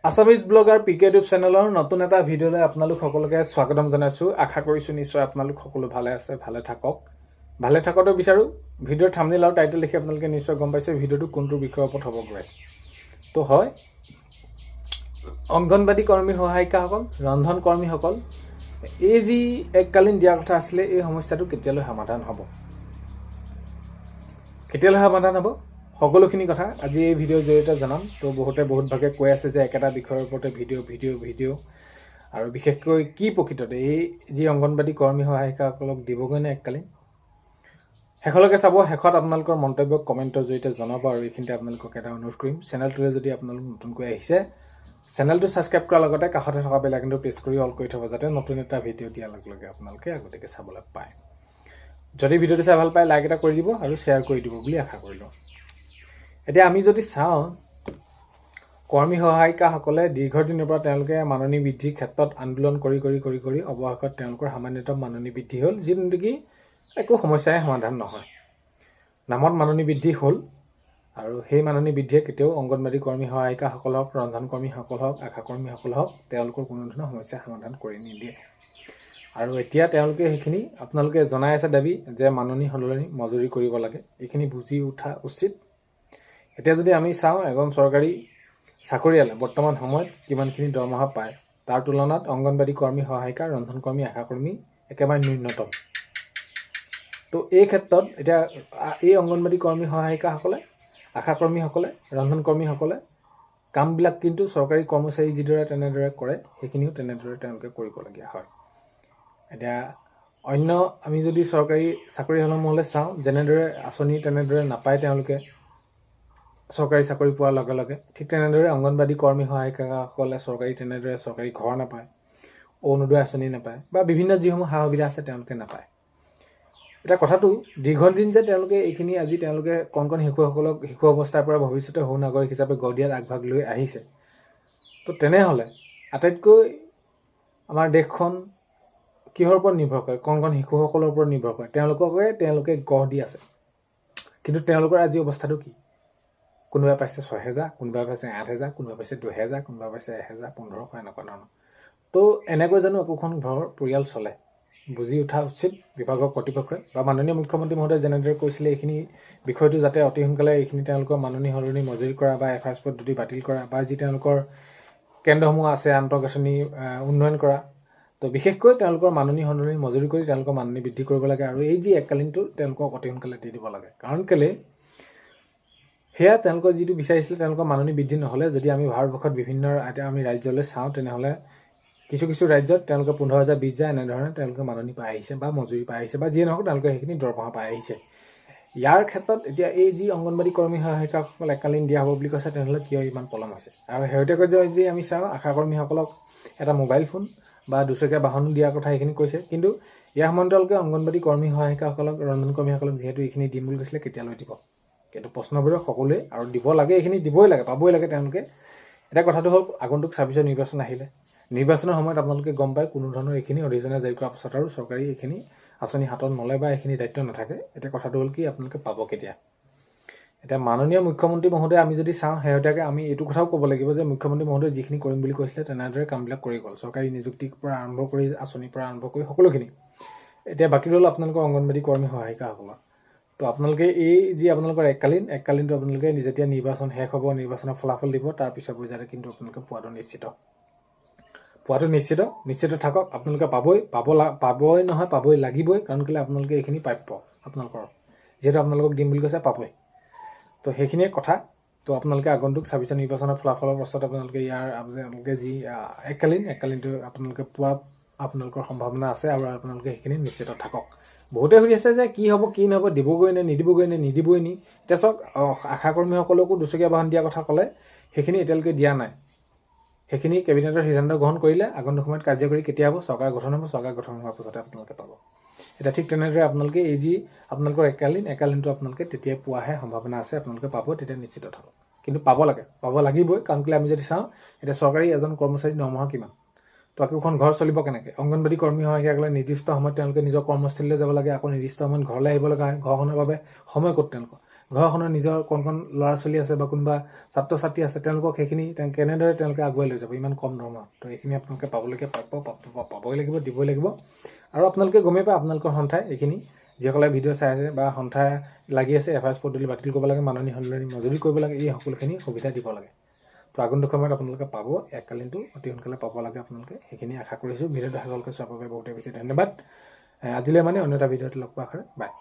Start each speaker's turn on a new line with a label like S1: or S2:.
S1: Assamese blogger পিকে YouTube চেনেলৰ নতুন এটা ভিডিঅ'লৈ আপোনালোক সকলোকে স্বাগতম জনাইছোঁ। আশা কৰিছোঁ নিশ্চয় আপোনালোক সকলো ভালে আছে, ভালে থাকক। ভালে থাকতো বিচাৰোঁ। ভিডিঅ'ৰ থাম্বনেইল আৰু টাইটেল দেখি আপোনালোকে নিশ্চয় গম পাইছে ভিডিঅ'টো কোনটো বিষয়ৰ ওপৰত হ'ব গৈ আছে। তো হয়, অংগনবাদী কৰ্মী সহায়িকাসকল, ৰন্ধন কৰ্মীসকল, এই যি এককালীন দিয়াৰ কথা আছিলে, এই সমস্যাটো কেতিয়ালৈ সমাধান হ'ব? সকলোখিনি কথা আজি এই ভিডিঅ'ৰ জৰিয়তে জনাম। তো বহুত ভাগে কৈ আছে যে একেটা বিষয়ৰ ওপৰতে ভিডিঅ' আৰু বিশেষকৈ কি প্ৰকৃততে এই যি অংগনবাদী কৰ্মী সহায়িকাসকলক দিবগৈ নে এককালীন? শেষলৈকে চাব। শেষত আপোনালোকৰ মন্তব্য কমেণ্টৰ জৰিয়তে জনাব। আৰু এইখিনিতে আপোনালোকক এটা অনুৰোধ কৰিম, চেনেলটোলৈ যদি আপোনালোক নতুনকৈ আহিছে, চেনেলটো ছাবস্ক্ৰাইব কৰাৰ লগতে কাষতে থকা বেল আইকনটো প্ৰেছ কৰি অল কৰি থ'ব, যাতে নতুন এটা ভিডিঅ' দিয়াৰ লগে লগে আপোনালোকে আগতীয়াকৈ চাবলৈ পায়। যদি ভিডিঅ'টো চাই ভাল পায়, লাইক এটা কৰি দিব আৰু শ্বেয়াৰ কৰি দিব বুলি আশা কৰিলোঁ। এতিয়া আমি যদি চাওঁ, কৰ্মী সহায়িকাসকলে দীৰ্ঘদিনৰ পৰা তেওঁলোকে মাননি বৃদ্ধিৰ ক্ষেত্ৰত আন্দোলন কৰি অৱশেষত তেওঁলোকৰ সামান্যতম মাননি বৃদ্ধি হ'ল, যি নেকি একো সমস্যাই সমাধান নহয়। নামত মাননি বৃদ্ধি হ'ল, আৰু সেই মাননি বৃদ্ধিয়ে কেতিয়াও অংগনবাদী কৰ্মী সহায়িকাসকল হওক, ৰন্ধন কৰ্মীসকল হওক, আশা কৰ্মীসকল হওক, তেওঁলোকৰ কোনো ধৰণৰ সমস্যা সমাধান কৰি নিদিয়ে। আৰু এতিয়া তেওঁলোকে সেইখিনি আপোনালোকে জনাই আছে দাবী যে মাননি সলনি মজুৰি কৰিব লাগে। এইখিনি বুজি উঠা উচিত। এতিয়া যদি আমি চাওঁ, এজন চৰকাৰী চাকৰিয়ালে বৰ্তমান সময়ত কিমানখিনি দৰমহা পায়, তাৰ তুলনাত অংগনবাদী কৰ্মী সহায়িকা, ৰন্ধন কৰ্মী, আশা কৰ্মী একেবাৰে ন্যূনতম। তো এই ক্ষেত্ৰত এতিয়া এই অংগনবাদী কৰ্মী সহায়িকাসকলে, আশা কৰ্মীসকলে, ৰন্ধন কৰ্মীসকলে কামবিলাক কিন্তু চৰকাৰী কৰ্মচাৰী যিদৰে তেনেদৰে কৰে, সেইখিনিও তেনেদৰে তেওঁলোকে কৰিবলগীয়া হয়। এতিয়া অন্য আমি যদি চৰকাৰী চাকৰিসমূহলৈ চাওঁ, যেনেদৰে আঁচনি তেনেদৰে নাপায় তেওঁলোকে চৰকাৰী চাকৰি পোৱাৰ লগে লগে, ঠিক তেনেদৰে অংগনবাদী কৰ্মী সহায়িকাসকলে তেনেদৰে চৰকাৰী ঘৰ নাপায়, অৰুণোদয় আঁচনি নাপায়, বা বিভিন্ন যিসমূহ সা সুবিধা আছে তেওঁলোকে নাপায়। এতিয়া কথাটো, দীৰ্ঘদিন যে তেওঁলোকে এইখিনি আজি তেওঁলোকে কণ শিশুসকলক শিশু অৱস্থাৰ পৰা ভৱিষ্যতে সু নাগৰিক হিচাপে গঢ় দিয়াত আগভাগ লৈ আহিছে। তো তেনেহ'লে আটাইতকৈ আমাৰ দেশখন কিহৰ ওপৰত নিৰ্ভৰ কৰে? কণ শিশুসকলৰ ওপৰত নিৰ্ভৰ কৰে। তেওঁলোকে গঢ় দি আছে, কিন্তু তেওঁলোকৰ আজি অৱস্থাটো কি? কোনোবাই পাইছে 6,000, কোনোবাই পাইছে 8,000, কোনোবাই পাইছে 2,000, কোনোবাই পাইছে 1,000, 1,500, এনেকুৱা ধৰণৰ। তো এনেকৈ জানো একোখন ঘৰৰ পৰিয়াল চলে? বুজি উঠা উচিত বিভাগৰ কৰ্তৃপক্ষই, বা মাননীয় মুখ্যমন্ত্ৰী মহোদয়ে যেনেদৰে কৈছিলে এইখিনি বিষয়টো যাতে অতি সোনকালে এইখিনি তেওঁলোকৰ মাননি সলনি মজুৰি কৰা বা FIRS পদ্ধতি বাতিল কৰা, বা যি তেওঁলোকৰ কেন্দ্ৰসমূহ আছে আন্তঃগাঁথনি উন্নয়ন কৰা, তো বিশেষকৈ তেওঁলোকৰ মাননি সলনি মজুৰি কৰি তেওঁলোকৰ মাননি বৃদ্ধি কৰিব লাগে। আৰু এই যি এককালীনটো তেওঁলোকক অতি সোনকালে দি দিব লাগে। কাৰণ কেলে, সেয়া তেওঁলোকৰ যিটো বিচাৰিছিলে, তেওঁলোকৰ মাননি বৃদ্ধি নহ'লে, যদি আমি ভাৰতবৰ্ষত বিভিন্ন আমি ৰাজ্যলৈ চাওঁ, তেনেহ'লে কিছু ৰাজ্যত তেওঁলোকে 15,000, 20,000 এনেধৰণে তেওঁলোকে মাননি পাই আহিছে, বা মজুৰি পাই আহিছে, বা যিয়ে নহওক তেওঁলোকে সেইখিনি দৰমহা পাই আহিছে। ইয়াৰ ক্ষেত্ৰত এতিয়া এই যি অংগনবাদী কৰ্মী সহায়িকাসকল এককালীন দিয়া হ'ব বুলি কৈছে, তেনেহ'লে কিয় ইমান পলম হৈছে? আৰু শেহতীয়াকৈ যদি আমি চাওঁ, আশা কৰ্মীসকলক এটা মোবাইল ফোন বা দুচকীয়া বাহনো দিয়াৰ কথা এইখিনি কৈছে, কিন্তু ইয়াৰ সমান্তৰালকৈ অংগনবাদী কৰ্মী সহায়িকাসকলক, ৰন্ধন কৰ্মীসকলক যিহেতু এইখিনি দিম বুলি কৈছিলে, কেতিয়ালৈ দিব? কিন্তু প্ৰশ্নবোৰক সকলোৱে, আৰু দিব লাগে, এইখিনি দিবই লাগে, পাবই লাগে তেওঁলোকে। এতিয়া কথাটো হ'ল, আগন্তুক 26 নিৰ্বাচন আহিলে, নিৰ্বাচনৰ সময়ত আপোনালোকে গম পায় কোনো ধৰণৰ এইখিনি অধিসূচনা জাৰি কৰাৰ পাছত আৰু চৰকাৰী এইখিনি আঁচনি হাতত নলয় বা এইখিনি দায়িত্ব নাথাকে। এতিয়া কথাটো হ'ল কি, আপোনালোকে পাব কেতিয়া? এতিয়া মাননীয় মুখ্যমন্ত্ৰী মহোদয়ে আমি যদি চাওঁ, শেহতীয়াকৈ আমি এইটো কথাও ক'ব লাগিব যে মুখ্যমন্ত্ৰী মহোদয়ে যিখিনি কৰিম বুলি কৈছিলে তেনেদৰে কামবিলাক কৰি গ'ল। চৰকাৰী নিযুক্তিৰ পৰা আৰম্ভ কৰি, আঁচনিৰ পৰা আৰম্ভ কৰি সকলোখিনি। এতিয়া বাকী ৰ'ল আপোনালোকৰ অংগনবাদী কৰ্মী সহায়িকাসকলৰ। তো আপোনালোকে এই যি আপোনালোকৰ এককালীনটো আপোনালোকে যেতিয়া নিৰ্বাচন শেষ হ'ব, নিৰ্বাচনৰ ফলাফল দিব, তাৰ পিছৰ পৰ্যায়তে কিন্তু আপোনালোকে পোৱাটো নিশ্চিত থাকক। আপোনালোকে পাবই নহয়, পাবই লাগিবই। কাৰণ কেলৈ, আপোনালোকে এইখিনি প্ৰাপ্য আপোনালোকৰ, যিহেতু আপোনালোকক দিম বুলি কৈছে, পাবই। তো সেইখিনিয়ে কথা। তো আপোনালোকে আগন্তুক 26 নিৰ্বাচনৰ ফলাফলৰ পাছত আপোনালোকে যি এককালীনটো আপোনালোকে পোৱা আপোনালোকৰ সম্ভাৱনা আছে, আৰু আপোনালোকে সেইখিনি নিশ্চিত থাকক। বহুতে সুধি আছে যে কি হ'ব, কি নহ'ব, দিবগৈ নে নিদিবই নি? এতিয়া চাওক, আশা কৰ্মীসকলকো দুচকীয়া বাহন দিয়াৰ কথা ক'লে, সেইখিনি এতিয়ালৈকে দিয়া নাই। সেইখিনি কেবিনেটৰ সিদ্ধান্ত গ্ৰহণ কৰিলে, আগন্তুক সময়ত কাৰ্যকৰী কেতিয়া হ'ব? চৰকাৰ গঠন হ'ব, চৰকাৰ গঠন হোৱাৰ পাছতে আপোনালোকে পাব। এতিয়া ঠিক তেনেদৰে আপোনালোকে এই যি আপোনালোকৰ এককালীনটো আপোনালোকে তেতিয়াই পোৱাহে সম্ভাৱনা আছে, আপোনালোকে পাব, তেতিয়া নিশ্চিত থাকক। কিন্তু পাব লাগিবই। কাৰণ কেলৈ, আমি যদি চাওঁ, এতিয়া চৰকাৰী এজন কৰ্মচাৰীৰ দৰমহা কিমান? তো একোখন ঘৰ চলিব কেনেকৈ? অংগনবাদী কৰ্মী সহায়িকাসকলে নিৰ্দিষ্ট সময়ত তেওঁলোকে নিজৰ কৰ্মস্থলীলৈ যাব লাগে, আকৌ নিৰ্দিষ্ট সময়ত ঘৰলৈ আহিব লগা হয়। ঘৰখনৰ বাবে সময় ক'ত তেওঁলোকৰ? ঘৰখনৰ নিজৰ কণ ল'ৰা ছোৱালী আছে বা কোনোবা ছাত্ৰ ছাত্ৰী আছে, তেওঁলোকক সেইখিনি কেনেদৰে তেওঁলোকে আগুৱাই লৈ যাব ইমান কম দৰমহাত। তো এইখিনি আপোনালোকে পাবলৈকে পাবই লাগিব, দিবই লাগিব। আৰু আপোনালোকে গমেই পায় আপোনালোকৰ সন্থাই এইখিনি যিসকলে ভিডিঅ' চাই আছে বা সন্থাই লাগি আছে এফআইআৰ পদ্ধতি বাতিল কৰিব লাগে, মাননি সন্মিলনী মজুৰি কৰিব লাগে, এই সকলোখিনি সুবিধা দিব লাগে। তো আগন্তুক সময়ত আপোনালোকে পাব, এককালীনটো অতি সোনকালে পাব লাগে আপোনালোকে, সেইখিনি আশা কৰিছোঁ। ভিডিঅ'টো সকলোকে চোৱাৰ বাবে বহুতেই বেছি ধন্যবাদ। আজিলৈ মানে অন্য এটা ভিডিঅ'ত লগ পোৱাৰ আশা, বাই।